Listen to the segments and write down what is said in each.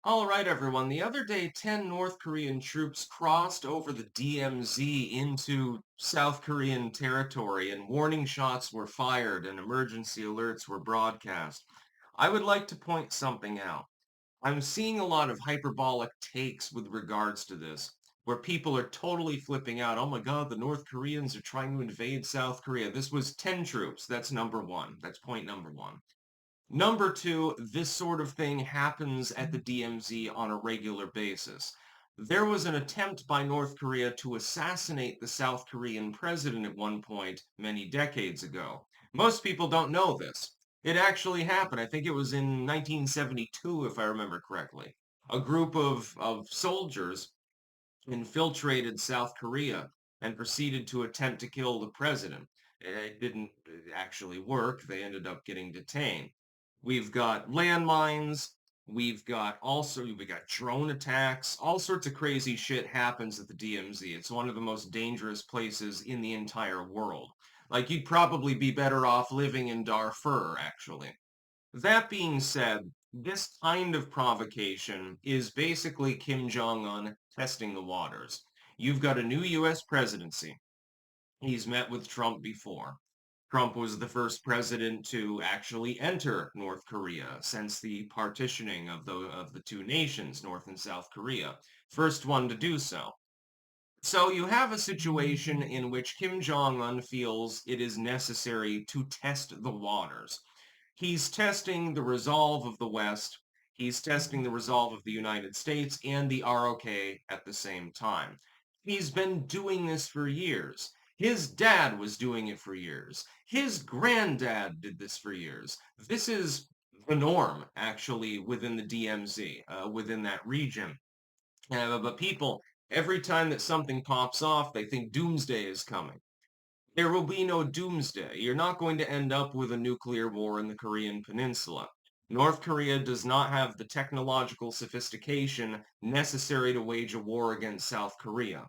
All right, everyone. The other day, 10 North Korean troops crossed over the DMZ into South Korean territory, and warning shots were fired and emergency alerts were broadcast. I would like to point something out. I'm seeing a lot of hyperbolic takes with regards to this, where people are totally flipping out. Oh my God, the North Koreans are trying to invade South Korea. This was 10 troops. That's number one. That's point number one. Number two, this sort of thing happens at the DMZ on a regular basis. There was an attempt by North Korea to assassinate the South Korean president at one point many decades ago. Most people don't know this. It actually happened. I think it was in 1972, if I remember correctly. A group of soldiers infiltrated South Korea and proceeded to attempt to kill the president. It didn't actually work. They ended up getting detained. We've got landmines. We got drone attacks. All sorts of crazy shit happens at the DMZ. It's one of the most dangerous places in the entire world. Like you'd probably be better off living in Darfur, actually. That being said, this kind of provocation is basically Kim Jong-un testing the waters. You've got a new U.S. presidency. He's met with Trump before. Trump was the first president to actually enter North Korea since the partitioning of the two nations, North and South Korea. First one to do so. So you have a situation in which Kim Jong-un feels it is necessary to test the waters. He's testing the resolve of the West. He's testing the resolve of the United States and the ROK at the same time. He's been doing this for years. His dad was doing it for years. His granddad did this for years. This is the norm, actually, within the DMZ, within that region. But people, every time that something pops off, they think doomsday is coming. There will be no doomsday. You're not going to end up with a nuclear war in the Korean Peninsula. North Korea does not have the technological sophistication necessary to wage a war against South Korea.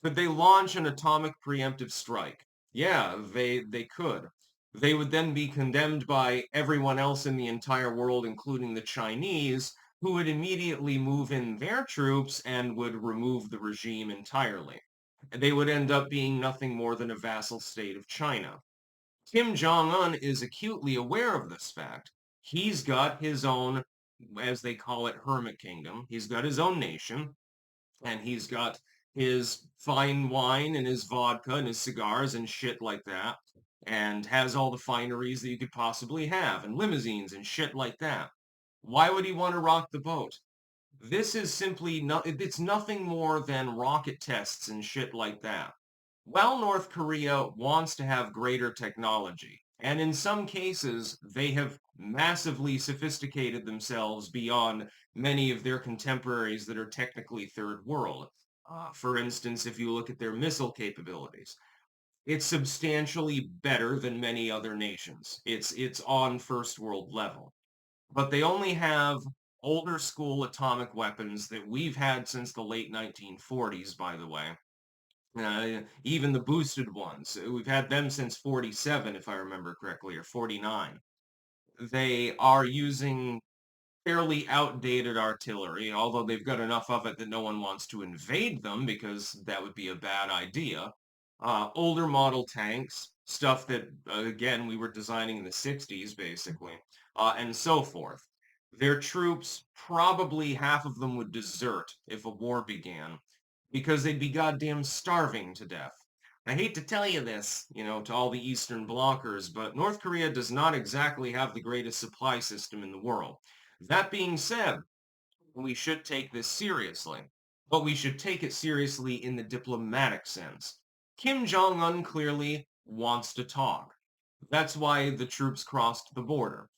Could they launch an atomic preemptive strike? Yeah, they could. They would then be condemned by everyone else in the entire world, including the Chinese, who would immediately move in their troops and would remove the regime entirely. They would end up being nothing more than a vassal state of China. Kim Jong-un is acutely aware of this fact. He's got his own, as they call it, hermit kingdom. He's got his own nation, and he's got his fine wine and his vodka and his cigars and shit like that, and has all the fineries that you could possibly have, and limousines and shit like that. Why would he want to rock the boat? This is simply it's nothing more than rocket tests and shit like that. Well, North Korea wants to have greater technology, and in some cases, they have massively sophisticated themselves beyond many of their contemporaries that are technically third world. For instance, if you look at their missile capabilities, it's substantially better than many other nations. It's on first world level, but they only have older school atomic weapons that we've had since the late 1940s, by the way. Even the boosted ones. We've had them since 47, if I remember correctly, or 49. They are using fairly outdated artillery, although they've got enough of it that no one wants to invade them because that would be a bad idea. Older model tanks, stuff that, again, we were designing in the 60s, basically, and so forth. Their troops, probably half of them would desert if a war began because they'd be goddamn starving to death. I hate to tell you this, to all the Eastern blockers, but North Korea does not exactly have the greatest supply system in the world. That being said, we should take this seriously, but we should take it seriously in the diplomatic sense. Kim Jong-un clearly wants to talk. That's why the troops crossed the border.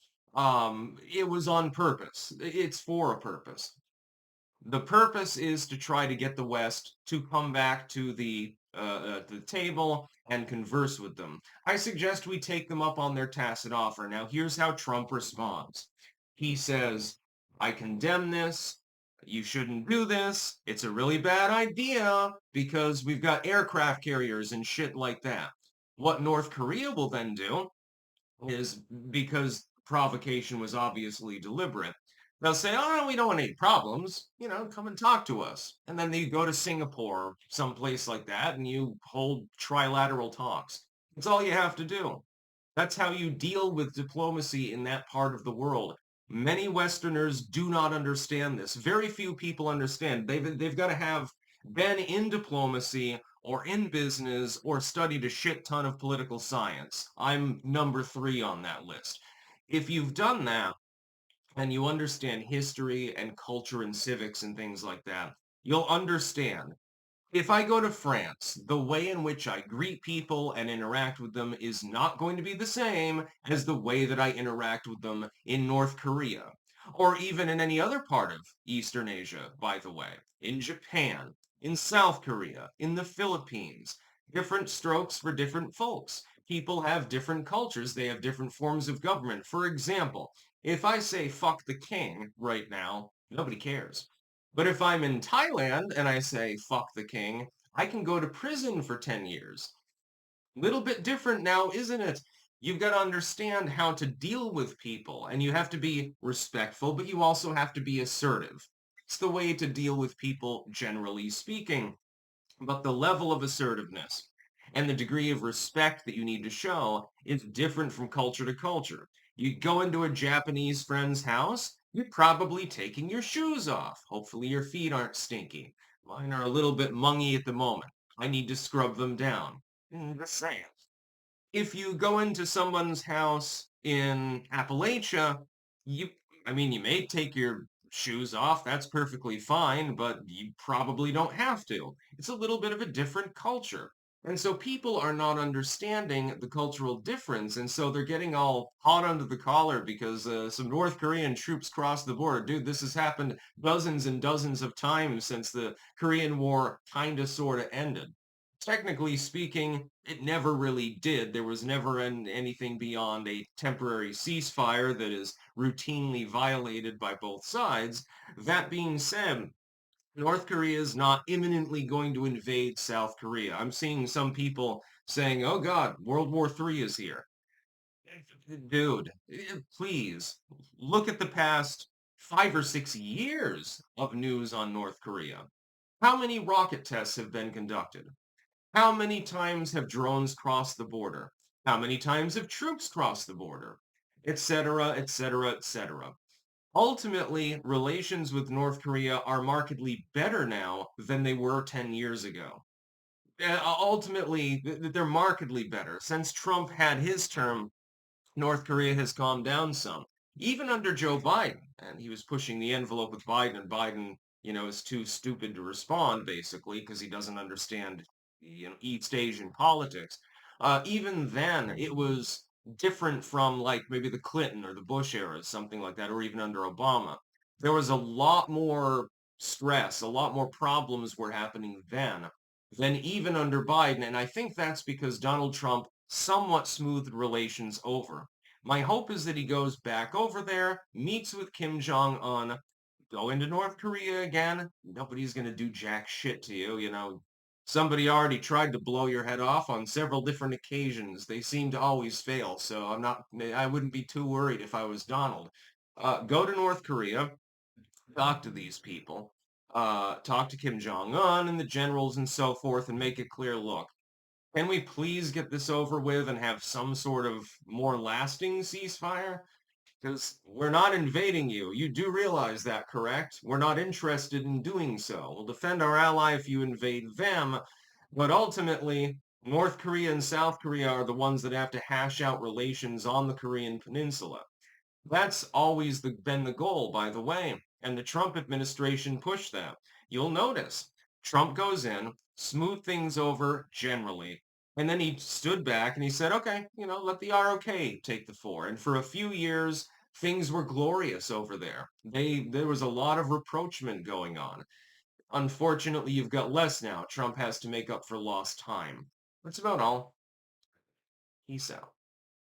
It was on purpose. It's for a purpose. The purpose is to try to get the West to come back to the table and converse with them. I suggest we take them up on their tacit offer. Now, here's how Trump responds. He says, I condemn this. You shouldn't do this. It's a really bad idea because we've got aircraft carriers and shit like that. What North Korea will then do is, because provocation was obviously deliberate, They'll say, "Oh, no, we don't want any problems. Come and talk to us." And then you go to Singapore, someplace like that, and you hold trilateral talks. That's all you have to do. That's how you deal with diplomacy in that part of the world. Many Westerners do not understand this. Very few people understand. They've got to have been in diplomacy or in business or studied a shit ton of political science. I'm number three on that list. If you've done that, and you understand history and culture and civics and things like that, you'll understand. If I go to France, the way in which I greet people and interact with them is not going to be the same as the way that I interact with them in North Korea, or even in any other part of Eastern Asia, by the way, in Japan, in South Korea, in the Philippines. Different strokes for different folks. People have different cultures. They have different forms of government. For example, if I say fuck the king right now, nobody cares. But if I'm in Thailand and I say fuck the king, I can go to prison for 10 years. Little bit different now, isn't it? You've got to understand how to deal with people, and you have to be respectful, but you also have to be assertive. It's the way to deal with people, generally speaking. But the level of assertiveness and the degree of respect that you need to show is different from culture to culture. You go into a Japanese friend's house, you're probably taking your shoes off. Hopefully your feet aren't stinky. Mine are a little bit mungy at the moment. I need to scrub them down. Just saying. If you go into someone's house in Appalachia, you, I mean, you may take your shoes off. That's perfectly fine, but you probably don't have to. It's a little bit of a different culture. And so people are not understanding the cultural difference. And so they're getting all hot under the collar because some North Korean troops crossed the border. Dude, this has happened dozens and dozens of times since the Korean War kind of sort of ended. Technically speaking, it never really did. There was never anything beyond a temporary ceasefire that is routinely violated by both sides. That being said, North Korea is not imminently going to invade South Korea. I'm seeing some people saying, "Oh God, World War III is here." Dude, please look at the past 5 or 6 years of news on North Korea. How many rocket tests have been conducted? How many times have drones crossed the border? How many times have troops crossed the border? Etc., etc., etc. Ultimately, relations with North Korea are markedly better now than they were 10 years ago. Ultimately, they're markedly better. Since Trump had his term, North Korea has calmed down some, even under Joe Biden. And he was pushing the envelope with Biden, and Biden, is too stupid to respond, basically, because he doesn't understand, East Asian politics. Even then, it was different from like maybe the Clinton or the Bush era, something like that, or even under Obama. There was a lot more stress, a lot more problems were happening then than even under Biden. And I think that's because Donald Trump somewhat smoothed relations over. My hope is that he goes back over there, meets with Kim Jong-un, go into North Korea again. Nobody's going to do jack shit to you, Somebody already tried to blow your head off on several different occasions. They seem to always fail, so I wouldn't be too worried if I was Donald. Go to North Korea, talk to these people, talk to Kim Jong-un and the generals and so forth, and make it clear, look, can we please get this over with and have some sort of more lasting ceasefire? Because we're not invading you. You do realize that, correct? We're not interested in doing so. We'll defend our ally if you invade them, but ultimately, North Korea and South Korea are the ones that have to hash out relations on the Korean Peninsula. That's always been the goal, by the way, and the Trump administration pushed that. You'll notice Trump goes in, smooth things over generally, and then he stood back and he said, okay, let the ROK take the fore. And for a few years, things were glorious over there. There was a lot of rapprochement going on. Unfortunately, you've got less now. Trump has to make up for lost time. That's about all. Peace out.